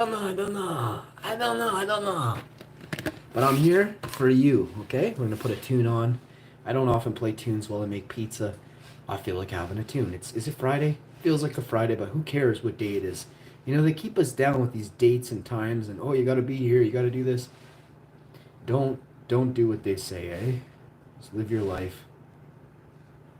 I don't know. But I'm here for you, okay? We're gonna put a tune on. I don't often play tunes while I make pizza. I feel like having a tune. Is it Friday? Feels like a Friday, but who cares what day it is? You know, they keep us down with these dates and times and oh you gotta be here, you gotta do this. Don't do what they say, eh? Just live your life.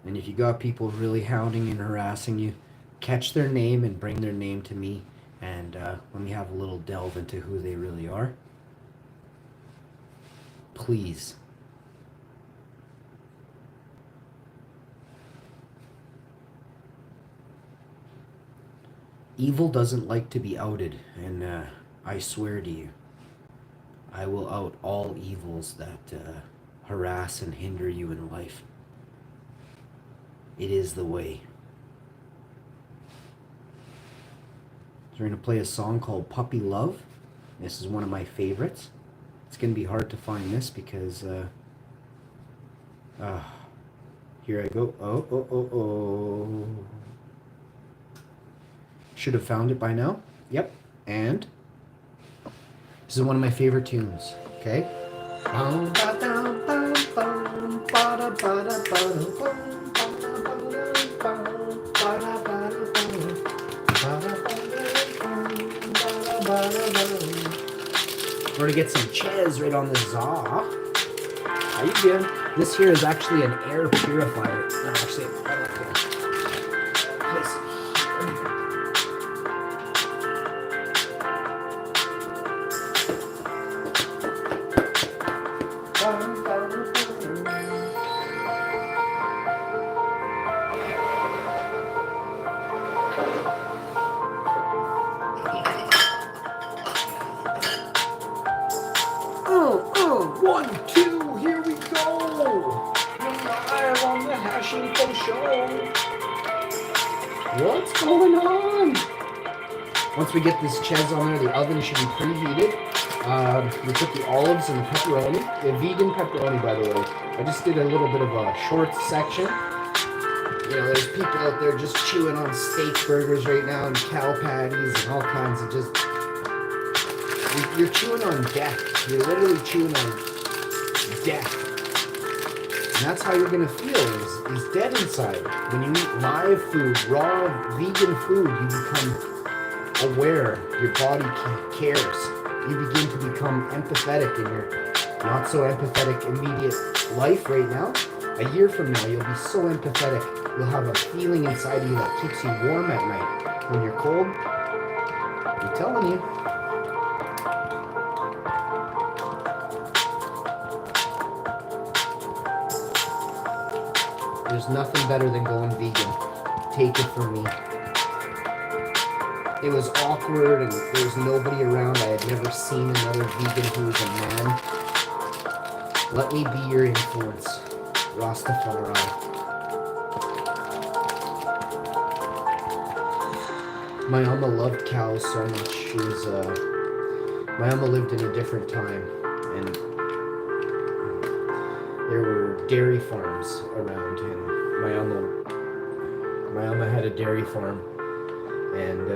And if you got people really hounding and harassing you, catch their name and bring their name to me and let me have a little delve into who they really are. Please. Evil doesn't like to be outed, and I swear to you, I will out all evils that harass and hinder you in life. It is the way. So we're going to play a song called Puppy Love. This is one of my favorites. It's going to be hard to find this because... here I go. Oh. Should have found it by now. Yep. And this is one of my favorite tunes. Okay? We're gonna get some ches right on the zaw. How you doing? This here is actually an air purifier. No, actually, I don't know. Place it here. One, two, here we go. Live on the Hash Info Show. What's going on? Once we get this ches on there, the oven should be preheated. We put the olives and the pepperoni. The vegan pepperoni, by the way. I just did a little bit of a short section. You know, there's people out there just chewing on steak burgers right now and cow patties and all kinds of just... You're chewing on death. You're literally chewing on death. And that's how you're going to feel is dead inside. When you eat live food, raw, vegan food, you become aware. Your body cares. You begin to become empathetic in your not so empathetic immediate life right now. A year from now, you'll be so empathetic. You'll have a feeling inside you that keeps you warm at night. When you're cold, I'm telling you. There's nothing better than going vegan. Take it from me. It was awkward and there was nobody around. I had never seen another vegan who was a man. Let me be your influence. Rastafari. My mama loved cows so much. She was, my mama lived in a different time, and there were dairy farms around, and my mama had a dairy farm, and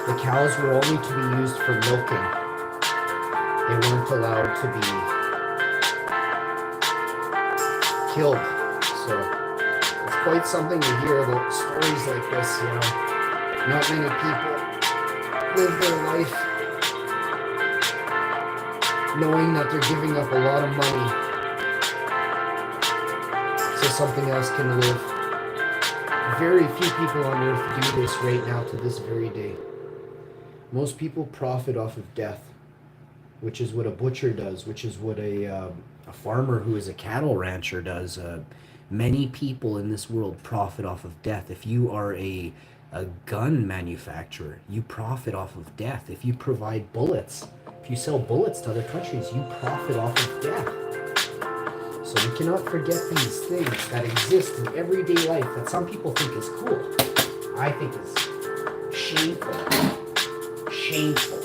the cows were only to be used for milking. They weren't allowed to be killed. So it's quite something to hear about stories like this, you know. Not many people live their life knowing that they're giving up a lot of money so something else can live. Very few people on earth do this right now to this very day. Most people profit off of death, which is what a butcher does, which is what a farmer who is a cattle rancher does. Many people in this world profit off of death. If you are a gun manufacturer, you profit off of death. If you provide bullets, if you sell bullets to other countries, you profit off of death. So we cannot forget these things that exist in everyday life that some people think is cool. I think is shameful. Shameful.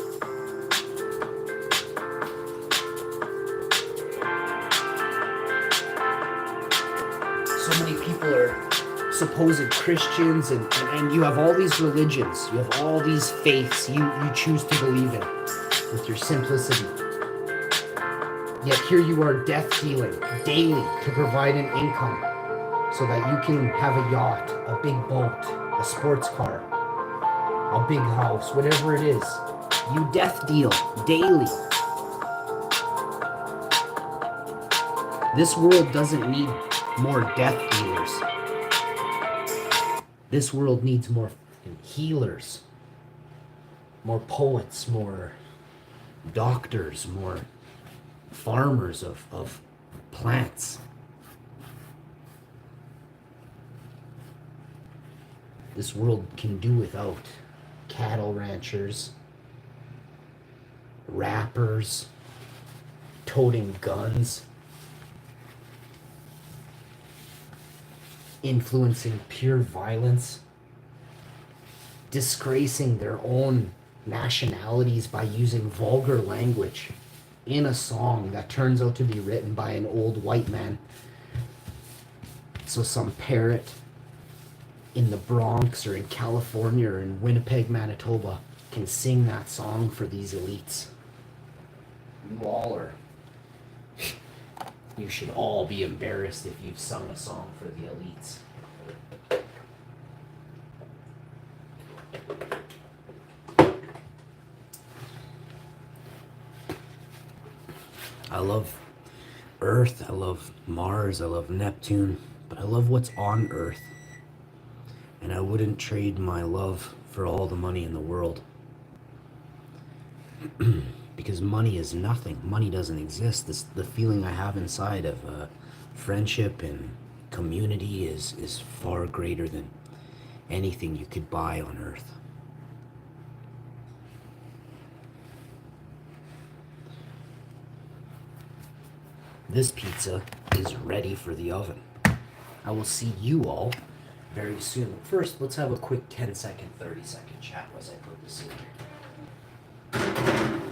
supposed Christians, and you have all these religions, you have all these faiths you choose to believe in with your simplicity. Yet here you are death dealing daily to provide an income so that you can have a yacht, a big boat, a sports car, a big house, whatever it is. You death deal daily. This world doesn't need more death dealers. This world needs more healers, more poets, more doctors, more farmers of plants. This world can do without cattle ranchers, rappers, toting guns, influencing pure violence, disgracing their own nationalities by using vulgar language in a song that turns out to be written by an old white man. So some parrot in the Bronx or in California or in Winnipeg, Manitoba can sing that song for these elites. You all are... You should all be embarrassed if you've sung a song for the elites. I love Earth, I love Mars, I love Neptune, but I love what's on Earth. And I wouldn't trade my love for all the money in the world. Because money is nothing. Money doesn't exist. The feeling I have inside of friendship and community is far greater than anything you could buy on Earth. This pizza is ready for the oven. I will see you all very soon. First, let's have a quick 10-second, 30-second chat as I put this in here.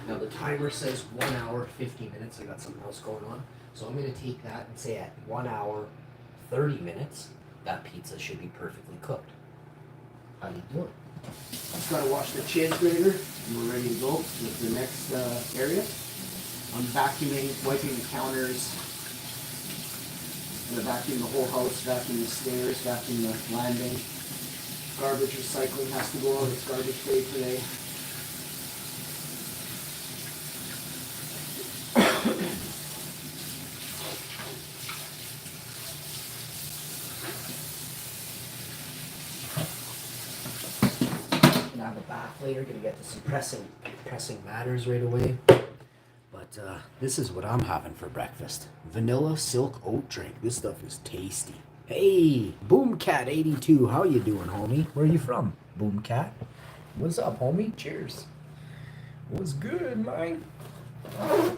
Now the timer says 1 hour, 50 minutes. I got something else going on. So I'm going to take that and say at 1 hour, 30 minutes, that pizza should be perfectly cooked. How do you do it? Just got to wash the cheese grater and we're ready to go with the next area. I'm vacuuming, wiping the counters. I'm going to vacuum the whole house, vacuum the stairs, vacuum the landing. Garbage recycling has to go out. It's garbage day today. Gonna have a bath later. Gonna get to some pressing matters right away. But this is what I'm having for breakfast. Vanilla silk oat drink. This stuff is tasty. Hey, Boomcat82, how you doing, homie? Where are you from, Boomcat? What's up, homie? Cheers. What's good, man?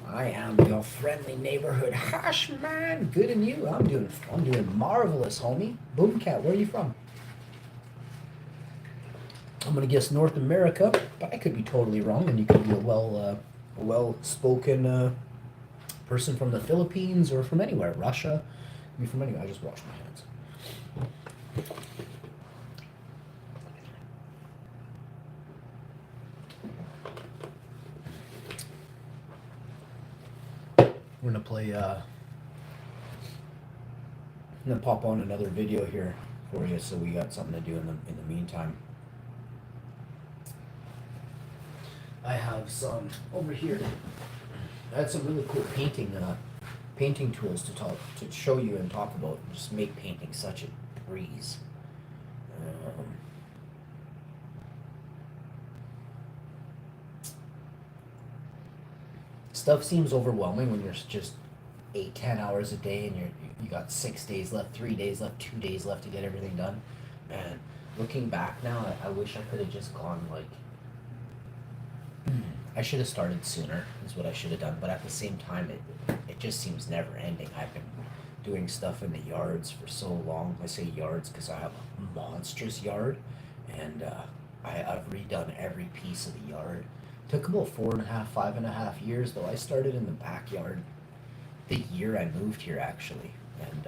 I am your friendly neighborhood hash man. Good and you? I'm doing marvelous, homie. Boomcat, where are you from? I'm gonna guess North America, but I could be totally wrong, and you could be a well-spoken person from the Philippines or from anywhere. Russia. Be from anywhere. I just washed my hands. We're gonna play. I'm gonna pop on another video here for you, so we got something to do in the meantime. I have some over here. I had some really cool painting tools to show you and talk about. Just make painting such a breeze. Stuff seems overwhelming when you're just 8-10 hours a day and you got 6 days left, 3 days left, 2 days left to get everything done. Man, looking back now, I wish I could have just gone like. I should have started sooner, is what I should have done, but at the same time, it just seems never ending. I've been doing stuff in the yards for so long. I say yards because I have a monstrous yard, and I've redone every piece of the yard. Took about 5.5 years, though. I started in the backyard the year I moved here, actually, and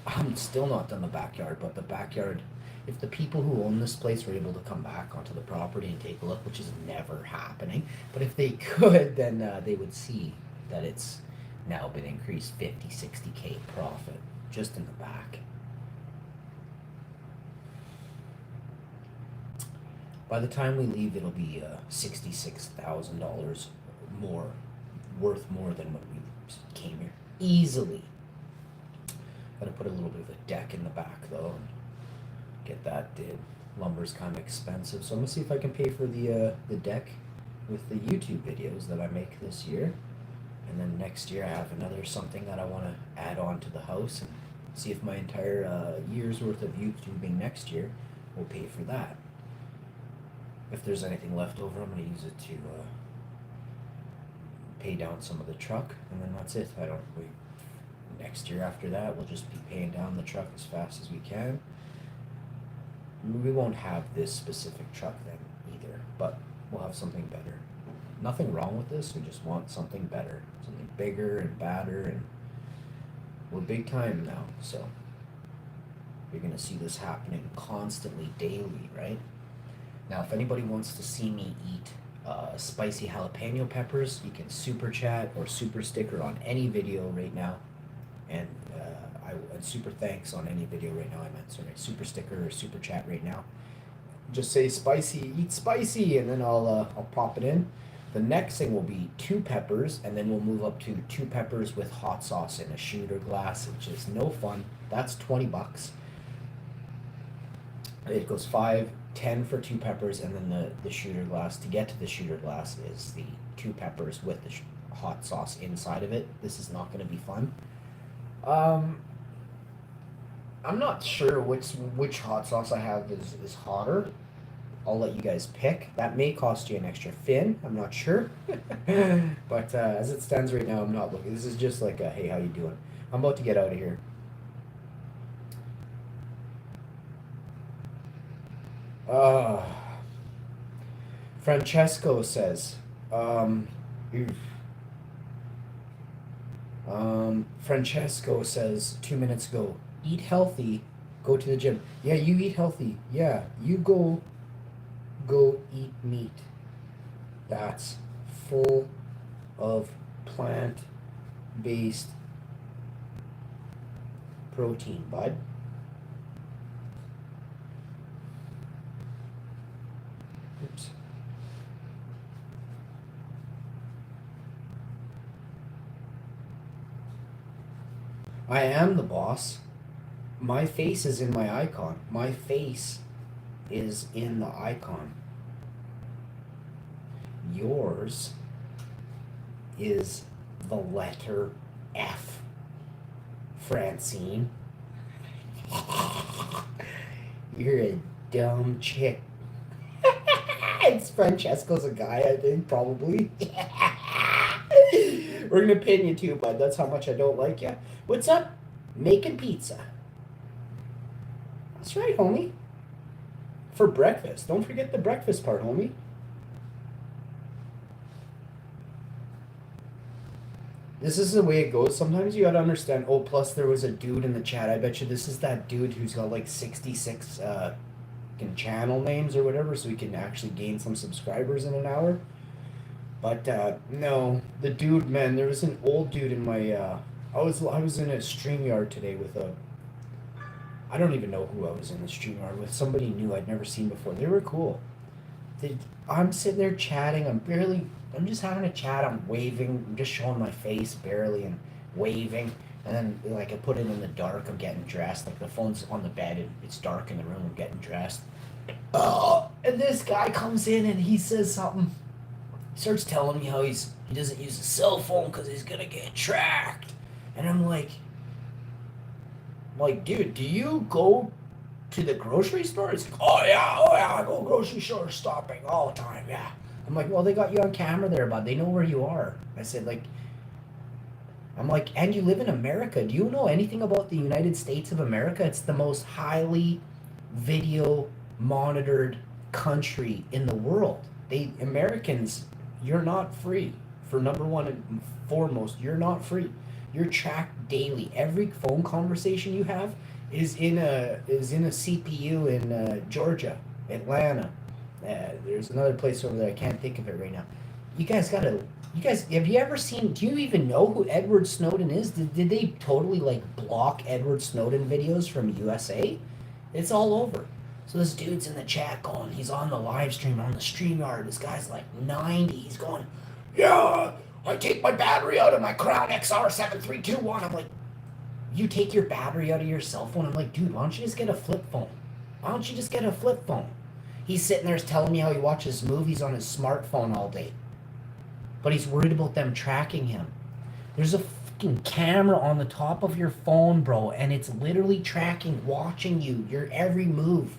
I'm still not done the backyard, but the backyard, if the people who own this place were able to come back onto the property and take a look, which is never happening, but if they could, then they would see that it's now been increased 50, 60K profit just in the back. By the time we leave, it'll be $66,000 more, worth more than when we came here. Easily. Gotta put a little bit of a deck in the back though, and get that did. Lumber's kind of expensive, so I'm gonna see if I can pay for the deck with the YouTube videos that I make this year. And then next year I have another something that I want to add on to the house, and see if my entire year's worth of YouTubing next year will pay for that. If there's anything left over, I'm going to use it to pay down some of the truck, and then that's it. Next year after that, we'll just be paying down the truck as fast as we can. We won't have this specific truck then either, but we'll have something better. Nothing wrong with this, we just want something better, something bigger and badder, and we're big time now, so you're going to see this happening constantly, daily, right? Now, if anybody wants to see me eat spicy jalapeno peppers, you can super chat or super sticker on any video right now, and super thanks on any video right now. I meant sorry, super sticker or super chat right now. Just say spicy, eat spicy, and then I'll pop it in. The next thing will be 2 peppers, and then we'll move up to 2 peppers with hot sauce in a shooter glass, which is no fun. That's $20. It goes 5, 10 for 2 peppers, and then the shooter glass. To get to the shooter glass is the 2 peppers with the hot sauce inside of it. This is not going to be fun. I'm not sure which hot sauce I have is hotter. I'll let you guys pick. That may cost you an extra fin. I'm not sure. But as it stands right now, I'm not looking. This is just like a, hey, how you doing? I'm about to get out of here. Francesco says, Francesco says 2 minutes ago, eat healthy, go to the gym. Yeah, you eat healthy. Yeah, you go eat meat that's full of plant-based protein, bud. Oops. I am the boss. My face is in my icon. My face is in the icon. Yours is the letter F, Francine. You're a dumb chick. It's Francesco's a guy, I think, probably. We're gonna pin you too, bud. That's how much I don't like you. What's up? Making pizza. That's right, homie. For breakfast. Don't forget the breakfast part, homie. This is the way it goes. Sometimes you gotta understand. Oh, plus there was a dude in the chat. I bet you this is that dude who's got like 66 channel names or whatever, so he can actually gain some subscribers in an hour. But no, the dude, man, there was an old dude in my. I was in a StreamYard today with a. I don't even know who I was in the StreamYard with. Somebody new I'd never seen before. They were cool. I'm sitting there chatting. I'm just having a chat. I'm waving. I'm just showing my face barely and waving. And then like I put it in the dark. I'm getting dressed. Like the phone's on the bed and it's dark in the room. I'm getting dressed. And this guy comes in and he says something. He starts telling me how he doesn't use a cell phone because he's gonna get tracked. And I'm like, dude, do you go to the grocery store? He's like, oh yeah, I go grocery store shopping all the time, yeah. I'm like, well, they got you on camera there, bud. They know where you are. I said, and you live in America. Do you know anything about the United States of America? It's the most highly video monitored country in the world. Americans, you're not free. For number one and foremost, you're not free. You're tracked daily. Every phone conversation you have is in a CPU in Georgia, Atlanta. There's another place over there. I can't think of it right now. You guys gotta. You guys, have you ever seen? Do you even know who Edward Snowden is? Did they totally like block Edward Snowden videos from USA? It's all over. So this dude's in the chat going, he's on the live stream on the StreamYard. This guy's like 90. He's going, yeah, I take my battery out of my Crown XR7321. I'm like, you take your battery out of your cell phone? I'm like, dude, why don't you just get a flip phone? Why don't you just get a flip phone? He's sitting there telling me how he watches movies on his smartphone all day. But he's worried about them tracking him. There's a fucking camera on the top of your phone, bro, and it's literally tracking, watching you, your every move,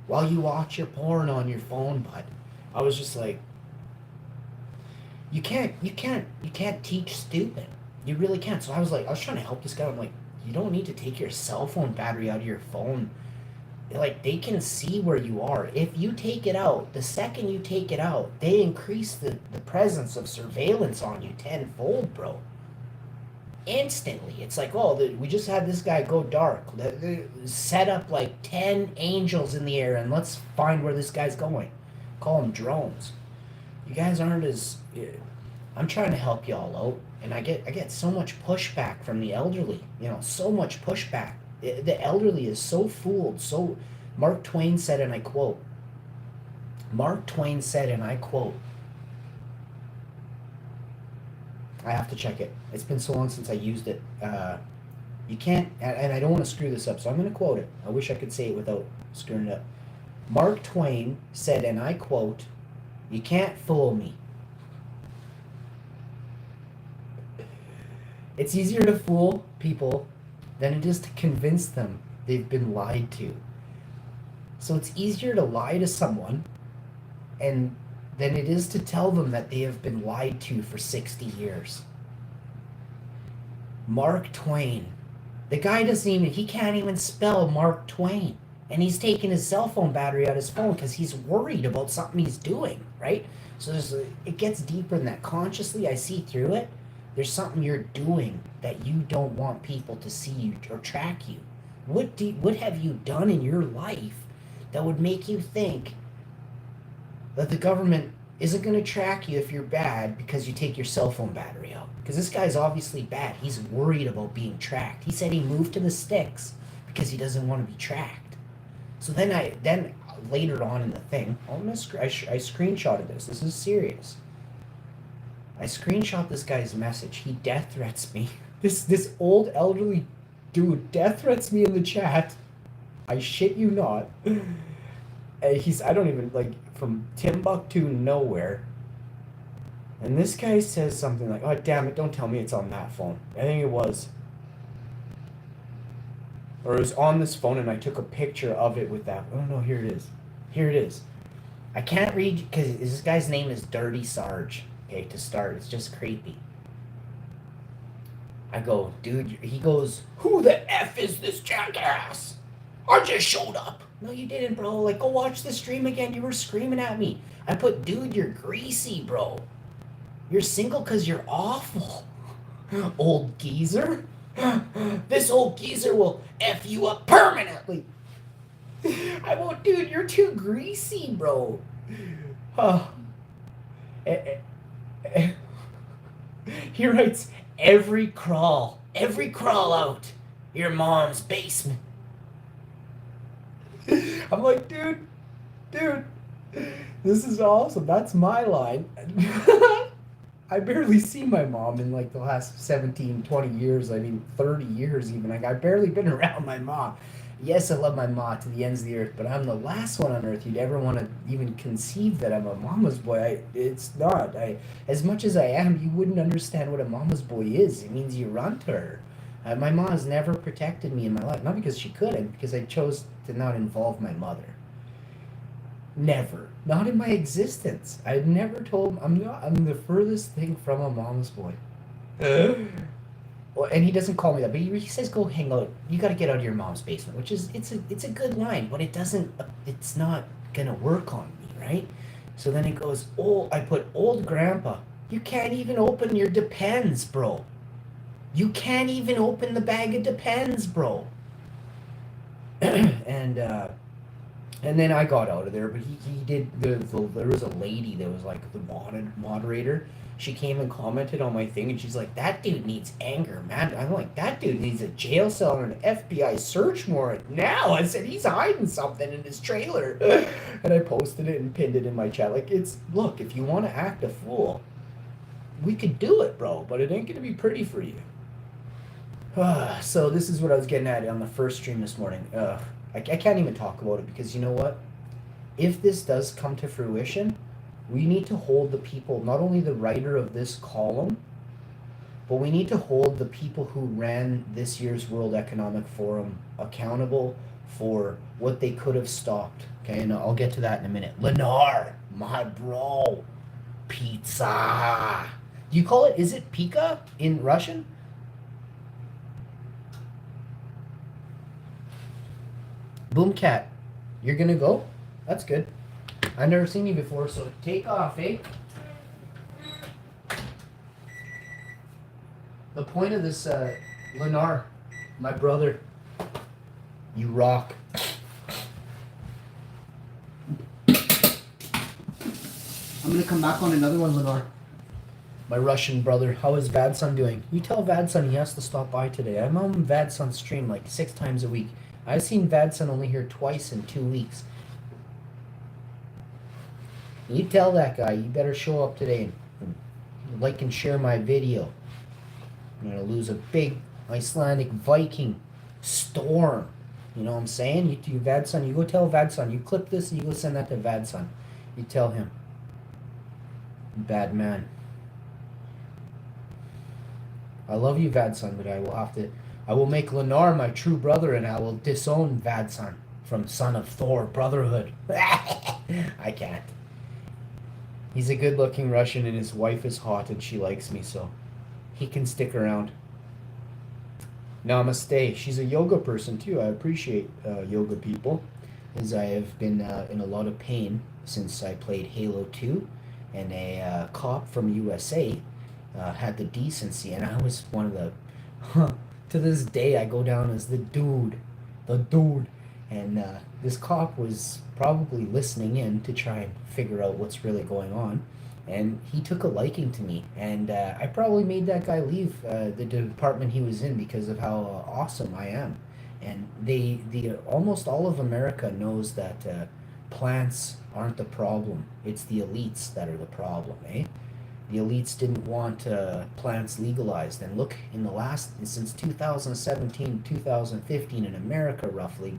while you watch your porn on your phone, bud. I was just like, you can't teach stupid. You really can't. So I was trying to help this guy. I'm like, you don't need to take your cell phone battery out of your phone. Like, they can see where you are. If you take it out, the second you take it out, they increase the presence of surveillance on you tenfold, bro. Instantly. It's like, oh, we just had this guy go dark. Set up like 10 angels in the air and let's find where this guy's going. Call them drones. You guys aren't as... I'm trying to help y'all out, and I get so much pushback from the elderly. You know, so much pushback. The elderly is so fooled. So Mark Twain said, and I quote, I have to check it. It's been so long since I used it. You can't, and I don't want to screw this up, so I'm going to quote it. I wish I could say it without screwing it up. Mark Twain said, and I quote, you can't fool me. It's easier to fool people than it is to convince them they've been lied to. So it's easier to lie to someone than it is to tell them that they have been lied to for 60 years. Mark Twain. The guy he can't even spell Mark Twain. And he's taking his cell phone battery out of his phone because he's worried about something he's doing, right? So it gets deeper than that. Consciously, I see through it. There's something you're doing that you don't want people to see you or track you. What have you done in your life that would make you think that the government isn't going to track you if you're bad because you take your cell phone battery out? Because this guy's obviously bad. He's worried about being tracked. He said he moved to the sticks because he doesn't want to be tracked. So then later on in the thing, I screenshotted this. This is serious. I screenshot this guy's message. He death threats me. This old elderly dude death threats me in the chat. I shit you not. I don't even, like, from Timbuktu nowhere. And this guy says something like, oh, damn it, don't tell me it's on that phone. I think it was. Or it was on this phone and I took a picture of it with that. Oh, no, here it is. Here it is. I can't read, because this guy's name is Dirty Sarge. Okay, to start, it's just creepy. I go, dude, he goes, who the F is this jackass? I just showed up. No, you didn't, bro. Like, go watch the stream again. You were screaming at me. I put, dude, you're greasy, bro. You're single because you're awful. Old geezer. This old geezer will F you up permanently. I won't, dude, you're too greasy, bro. He writes, every crawl out your mom's basement. I'm like, dude, this is awesome. That's my line. I barely see my mom in like the last 17, 20 years. I mean, 30 years even. Like, I've barely been around my mom. Yes, I love my ma to the ends of the earth, but I'm the last one on earth you'd ever want to even conceive that I'm a mama's boy. It's not. As much as I am, you wouldn't understand what a mama's boy is. It means you run to her. My ma has never protected me in my life. Not because she couldn't, because I chose to not involve my mother. Never. Not in my existence. I've never told... I'm the furthest thing from a mama's boy. Well, and he doesn't call me that, but he says, go hang out. You got to get out of your mom's basement, which is, it's a good line, but it's not going to work on me, right? So then he goes, I put old grandpa. You can't even open your Depends, bro. You can't even open the bag of Depends, bro. And then I got out of there, but he did there was a lady that was like the moderator. She came and commented on my thing, and she's like, "That dude needs anger, man." I'm like, "That dude needs a jail cell and an FBI search warrant now." I said, "He's hiding something in his trailer," and I posted it and pinned it in my chat. Like, look, if you want to act a fool, we could do it, bro, but it ain't gonna be pretty for you. So this is what I was getting at on the first stream this morning. I can't even talk about it because you know what? If this does come to fruition, we need to hold the people, not only the writer of this column, but we need to hold the people who ran this year's World Economic Forum accountable for what they could have stopped. Okay, and I'll get to that in a minute. Lenar, my bro, pizza. Do you call it, is it pika in Russian? Boomcat, you're gonna go? That's good. I've never seen you before, so take off, eh? The point of this, Lenar, my brother, you rock. I'm gonna come back on another one, Lenar. My Russian brother, how is Vadson doing? You tell Vadson he has to stop by today. I'm on Vadson's stream like 6 times a week. I've seen Vadson only here twice in 2 weeks. You tell that guy, you better show up today and like and share my video. I'm gonna lose a big Icelandic Viking storm. You know what I'm saying? You Vadson, you go tell Vadson. You clip this and you go send that to Vadson. You tell him. Bad man. I love you, Vadson, but I will make Lenar my true brother, and I will disown Vadson from Son of Thor Brotherhood. I can't. He's a good-looking Russian, and his wife is hot, and she likes me, so he can stick around. Namaste. She's a yoga person, too. I appreciate yoga people, as I have been in a lot of pain since I played Halo 2, and a cop from USA had the decency, and I was one of the... to this day, I go down as the dude. And this cop was probably listening in to try and figure out what's really going on. And he took a liking to me. And I probably made that guy leave the department he was in because of how awesome I am. And almost all of America knows that plants aren't the problem. It's the elites that are the problem, eh? The elites didn't want plants legalized. And look, since 2017, 2015 in America, roughly,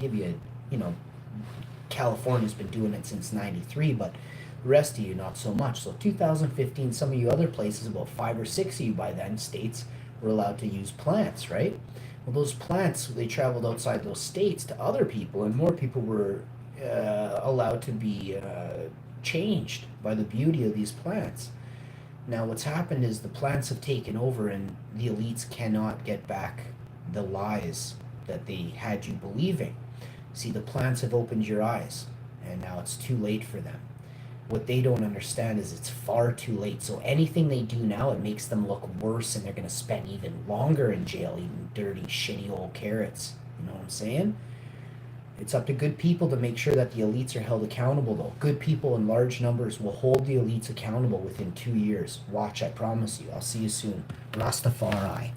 California's been doing it since 93, but the rest of you, not so much. So 2015, some of you other places, about 5 or 6 of you by then, states, were allowed to use plants, right? Well, those plants, they traveled outside those states to other people, and more people were allowed to be changed by the beauty of these plants. Now, what's happened is the plants have taken over, and the elites cannot get back the lies that they had you believing. See, the plants have opened your eyes, and now it's too late for them. What they don't understand is it's far too late. So anything they do now, it makes them look worse, and they're going to spend even longer in jail, eating dirty, shitty old carrots. You know what I'm saying? It's up to good people to make sure that the elites are held accountable, though. Good people in large numbers will hold the elites accountable within 2 years. Watch, I promise you. I'll see you soon. Rastafari.